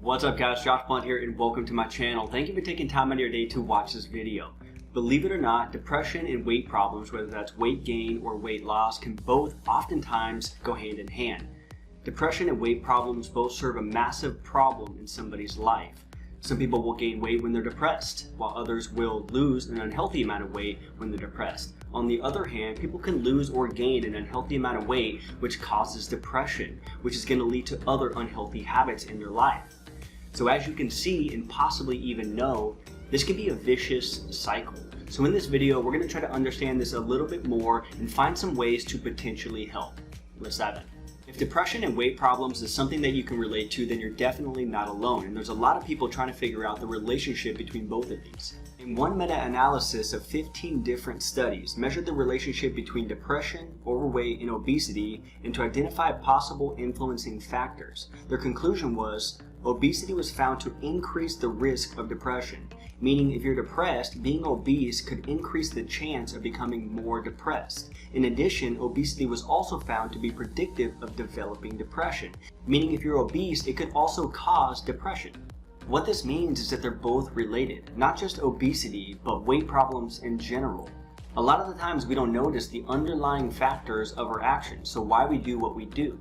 What's up guys, Josh Blunt here and welcome to my channel. Thank you for taking time out of your day to watch this video. Believe it or not, depression and weight problems, whether that's weight gain or weight loss, can both oftentimes go hand in hand. Depression and weight problems both serve a massive problem in somebody's life. Some people will gain weight when they're depressed, while others will lose an unhealthy amount of weight when they're depressed. On the other hand, people can lose or gain an unhealthy amount of weight, which causes depression, which is going to lead to other unhealthy habits in their life. So as you can see and possibly even know, this can be a vicious cycle. So in this video, we're going to try to understand this a little bit more and find some ways to potentially help. Let's dive in. If depression and weight problems is something that you can relate to, then you're definitely not alone. And there's a lot of people trying to figure out the relationship between both of these. In one meta-analysis of 15 different studies, measured the relationship between depression, overweight, and obesity, and to identify possible influencing factors. Their conclusion was, obesity was found to increase the risk of depression, meaning if you're depressed, being obese could increase the chance of becoming more depressed. In addition, obesity was also found to be predictive of developing depression, meaning if you're obese, it could also cause depression. What this means is that they're both related, not just obesity, but weight problems in general. A lot of the times we don't notice the underlying factors of our actions, so why we do what we do.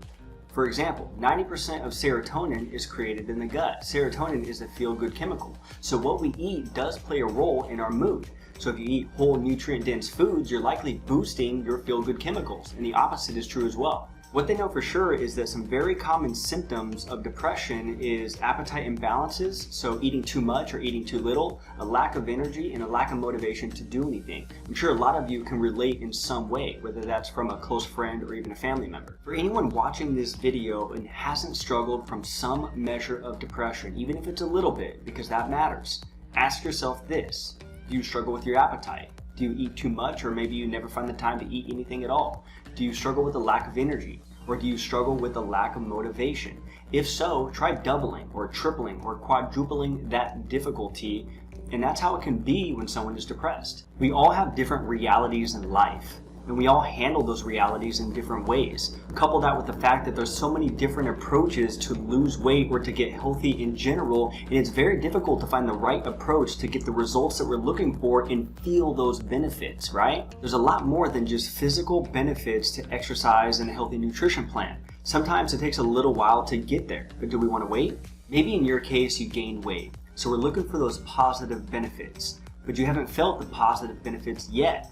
For example, 90% of serotonin is created in the gut. Serotonin is a feel-good chemical. So what we eat does play a role in our mood. So if you eat whole nutrient-dense foods, you're likely boosting your feel-good chemicals, and the opposite is true as well. What they know for sure is that some very common symptoms of depression is appetite imbalances, so eating too much or eating too little, a lack of energy, and a lack of motivation to do anything. I'm sure a lot of you can relate in some way, whether that's from a close friend or even a family member. For anyone watching this video and hasn't struggled from some measure of depression, even if it's a little bit, because that matters, ask yourself this. Do you struggle with your appetite? Do you eat too much, or maybe you never find the time to eat anything at all? Do you struggle with a lack of energy? Or do you struggle with a lack of motivation? If so, try doubling or tripling or quadrupling that difficulty, and that's how it can be when someone is depressed. We all have different realities in life, and we all handle those realities in different ways. Couple that with the fact that there's so many different approaches to lose weight or to get healthy in general, and it's very difficult to find the right approach to get the results that we're looking for and feel those benefits, right? There's a lot more than just physical benefits to exercise and a healthy nutrition plan. Sometimes it takes a little while to get there, but do we want to wait? Maybe in your case you gained weight, so we're looking for those positive benefits, but you haven't felt the positive benefits yet.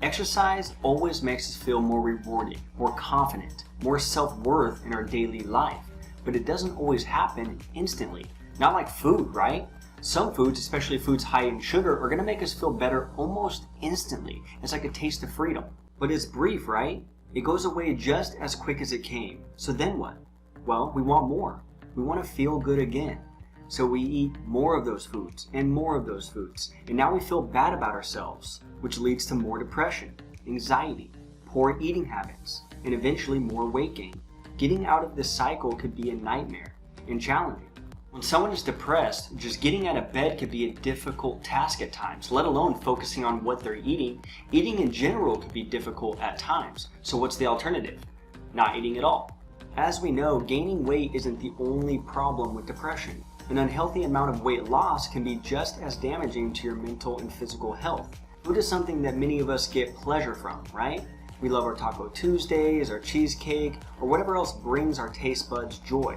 Exercise always makes us feel more rewarding, more confident, more self-worth in our daily life, but it doesn't always happen instantly. Not like food, right? Some foods, especially foods high in sugar, are going to make us feel better almost instantly. It's like a taste of freedom. But it's brief, right? It goes away just as quick as it came. So then what? Well, we want more. We want to feel good again. So we eat more of those foods and more of those foods. And now we feel bad about ourselves, which leads to more depression, anxiety, poor eating habits, and eventually more weight gain. Getting out of this cycle could be a nightmare and challenging. When someone is depressed, just getting out of bed could be a difficult task at times, let alone focusing on what they're eating. Eating in general could be difficult at times. So what's the alternative? Not eating at all. As we know, gaining weight isn't the only problem with depression. An unhealthy amount of weight loss can be just as damaging to your mental and physical health. Food is something that many of us get pleasure from, right? We love our Taco Tuesdays, our cheesecake, or whatever else brings our taste buds joy.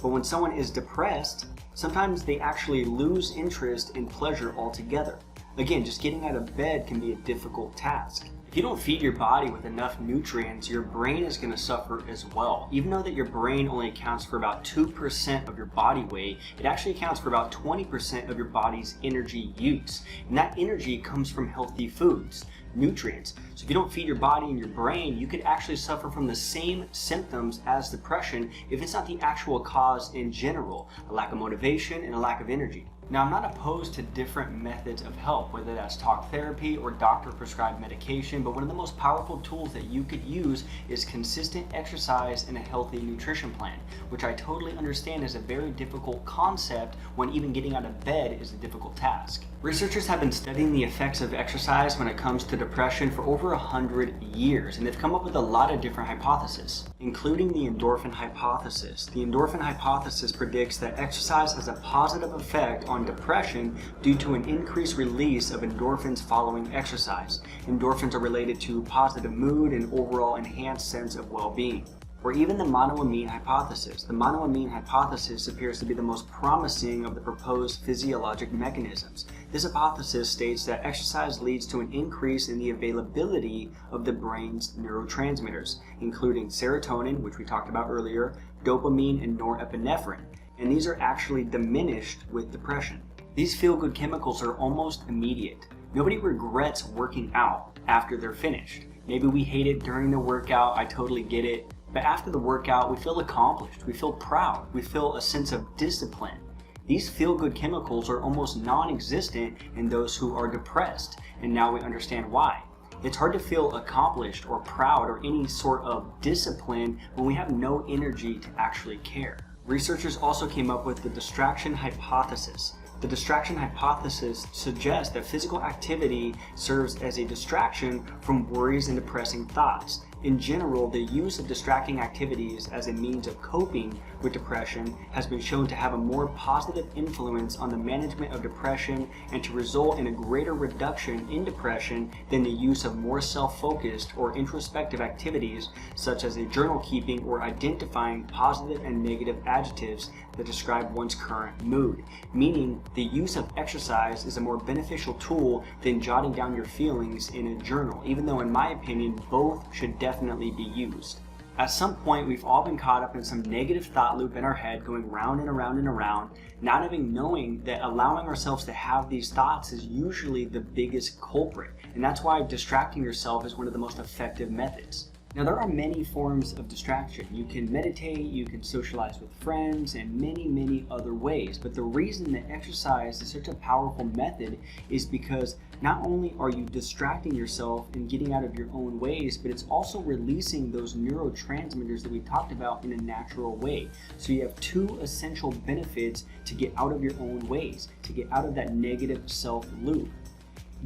But when someone is depressed, sometimes they actually lose interest in pleasure altogether. Again, just getting out of bed can be a difficult task. If you don't feed your body with enough nutrients, your brain is going to suffer as well. Even though that your brain only accounts for about 2% of your body weight, it actually accounts for about 20% of your body's energy use. And that energy comes from healthy foods, nutrients. So if you don't feed your body and your brain, you could actually suffer from the same symptoms as depression if it's not the actual cause in general, a lack of motivation and a lack of energy. Now, I'm not opposed to different methods of help, whether that's talk therapy or doctor-prescribed medication, but one of the most powerful tools that you could use is consistent exercise and a healthy nutrition plan, which I totally understand is a very difficult concept when even getting out of bed is a difficult task. Researchers have been studying the effects of exercise when it comes to depression for over 100 years, and they've come up with a lot of different hypotheses, including the endorphin hypothesis. The endorphin hypothesis predicts that exercise has a positive effect on depression due to an increased release of endorphins following exercise. Endorphins are related to positive mood and overall enhanced sense of well-being. Or even the monoamine hypothesis. The monoamine hypothesis appears to be the most promising of the proposed physiologic mechanisms. This hypothesis states that exercise leads to an increase in the availability of the brain's neurotransmitters, including serotonin, which we talked about earlier, dopamine, and norepinephrine. And these are actually diminished with depression. These feel-good chemicals are almost immediate. Nobody regrets working out after they're finished. Maybe we hate it during the workout, I totally get it. But after the workout, we feel accomplished, we feel proud, we feel a sense of discipline. These feel-good chemicals are almost non-existent in those who are depressed, and now we understand why. It's hard to feel accomplished or proud or any sort of discipline when we have no energy to actually care. Researchers also came up with the distraction hypothesis. The distraction hypothesis suggests that physical activity serves as a distraction from worries and depressing thoughts. In general, the use of distracting activities as a means of coping with depression has been shown to have a more positive influence on the management of depression and to result in a greater reduction in depression than the use of more self-focused or introspective activities such as a journal keeping or identifying positive and negative adjectives that describe one's current mood. Meaning, the use of exercise is a more beneficial tool than jotting down your feelings in a journal, even though in my opinion, both should definitely be used. At some point, we've all been caught up in some negative thought loop in our head going round and around and around, not even knowing that allowing ourselves to have these thoughts is usually the biggest culprit. And that's why distracting yourself is one of the most effective methods. Now, there are many forms of distraction. You can meditate, you can socialize with friends, and many other ways. But the reason that exercise is such a powerful method is because not only are you distracting yourself and getting out of your own ways, but it's also releasing those neurotransmitters that we talked about in a natural way. So you have two essential benefits to get out of your own ways, to get out of that negative self-loop.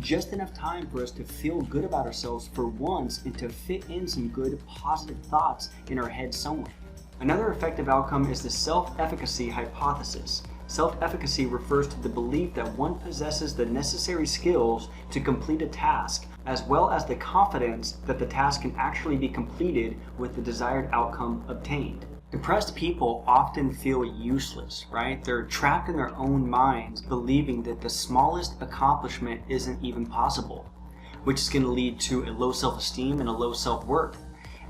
Just enough time for us to feel good about ourselves for once and to fit in some good positive thoughts in our head somewhere. Another effective outcome is the self-efficacy hypothesis. Self-efficacy refers to the belief that one possesses the necessary skills to complete a task, as well as the confidence that the task can actually be completed with the desired outcome obtained. Depressed people often feel useless, right? They're trapped in their own minds, believing that the smallest accomplishment isn't even possible, which is going to lead to a low self-esteem and a low self-worth.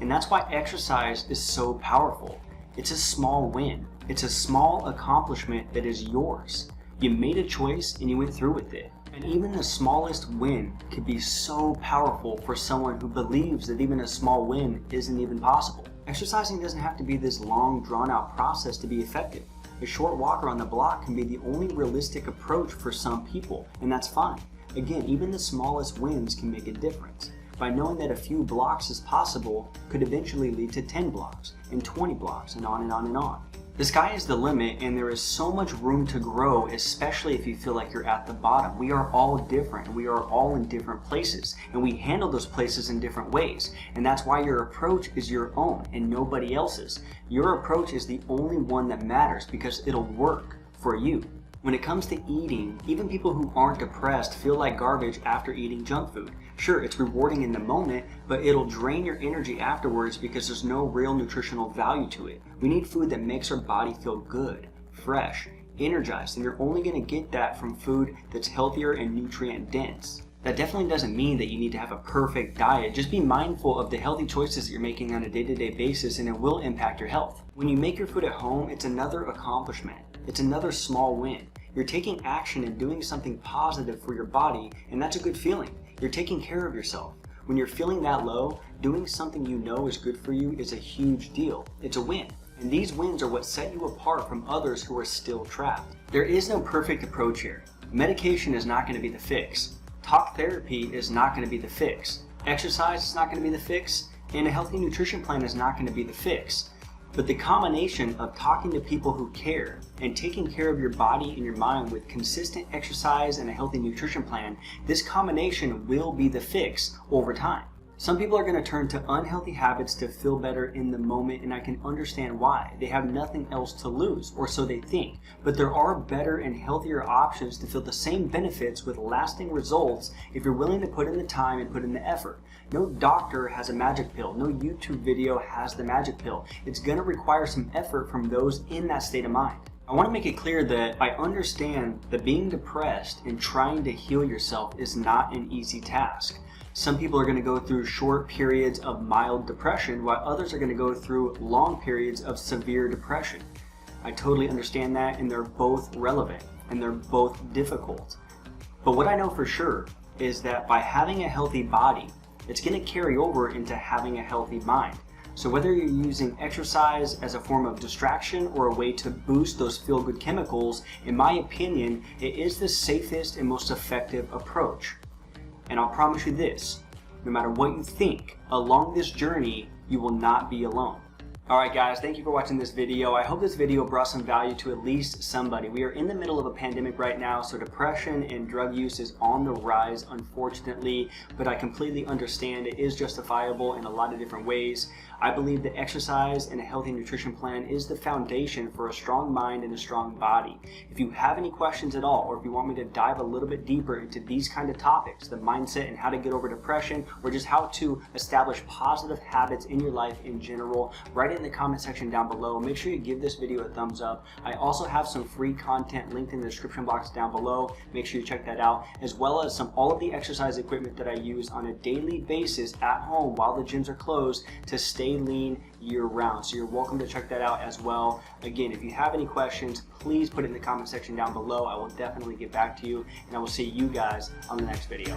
And that's why exercise is so powerful. It's a small win. It's a small accomplishment that is yours. You made a choice and you went through with it. And even the smallest win could be so powerful for someone who believes that even a small win isn't even possible. Exercising doesn't have to be this long, drawn-out process to be effective. A short walk around the block can be the only realistic approach for some people, and that's fine. Again, even the smallest wins can make a difference. By knowing that a few blocks is possible could eventually lead to 10 blocks, and 20 blocks, and on and on and on. The sky is the limit, and there is so much room to grow, especially if you feel like you're at the bottom. We are all different. We are all in different places, and we handle those places in different ways. And that's why your approach is your own and nobody else's. Your approach is the only one that matters because it'll work for you. When it comes to eating, even people who aren't depressed feel like garbage after eating junk food. Sure, it's rewarding in the moment, but it'll drain your energy afterwards because there's no real nutritional value to it. We need food that makes our body feel good, fresh, energized, and you're only going to get that from food that's healthier and nutrient dense. That definitely doesn't mean that you need to have a perfect diet. Just be mindful of the healthy choices that you're making on a day-to-day basis, and it will impact your health. When you make your food at home, it's another accomplishment. It's another small win. You're taking action and doing something positive for your body, and that's a good feeling. You're taking care of yourself. When you're feeling that low, doing something you know is good for you is a huge deal. It's a win. And these wins are what set you apart from others who are still trapped. There is no perfect approach here. Medication is not going to be the fix. Talk therapy is not going to be the fix. Exercise is not going to be the fix. And a healthy nutrition plan is not going to be the fix. But the combination of talking to people who care and taking care of your body and your mind with consistent exercise and a healthy nutrition plan, this combination will be the fix over time. Some people are going to turn to unhealthy habits to feel better in the moment, and I can understand why. They have nothing else to lose, or so they think. But there are better and healthier options to feel the same benefits with lasting results if you're willing to put in the time and put in the effort. No doctor has a magic pill. No YouTube video has the magic pill. It's going to require some effort from those in that state of mind. I want to make it clear that I understand that being depressed and trying to heal yourself is not an easy task. Some people are going to go through short periods of mild depression, while others are going to go through long periods of severe depression. I totally understand that, and they're both relevant, and they're both difficult. But what I know for sure is that by having a healthy body, it's going to carry over into having a healthy mind. So whether you're using exercise as a form of distraction or a way to boost those feel-good chemicals, in my opinion, it is the safest and most effective approach. And I'll promise you this, no matter what you think, along this journey, you will not be alone. Alright guys, thank you for watching this video. I hope this video brought some value to at least somebody. We are in the middle of a pandemic right now, so depression and drug use is on the rise, unfortunately, but I completely understand it is justifiable in a lot of different ways. I believe that exercise and a healthy nutrition plan is the foundation for a strong mind and a strong body. If you have any questions at all, or if you want me to dive a little bit deeper into these kind of topics, the mindset and how to get over depression, or just how to establish positive habits in your life in general, write it in the comment section down below. Make sure you give this video a thumbs up. I also have some free content linked in the description box down below. Make sure you check that out, as well as all of the exercise equipment that I use on a daily basis at home while the gyms are closed to stay lean year-round. So you're welcome to check that out as well. Again, if you have any questions, please put it in the comment section down below. I will definitely get back to you, and I will see you guys on the next video.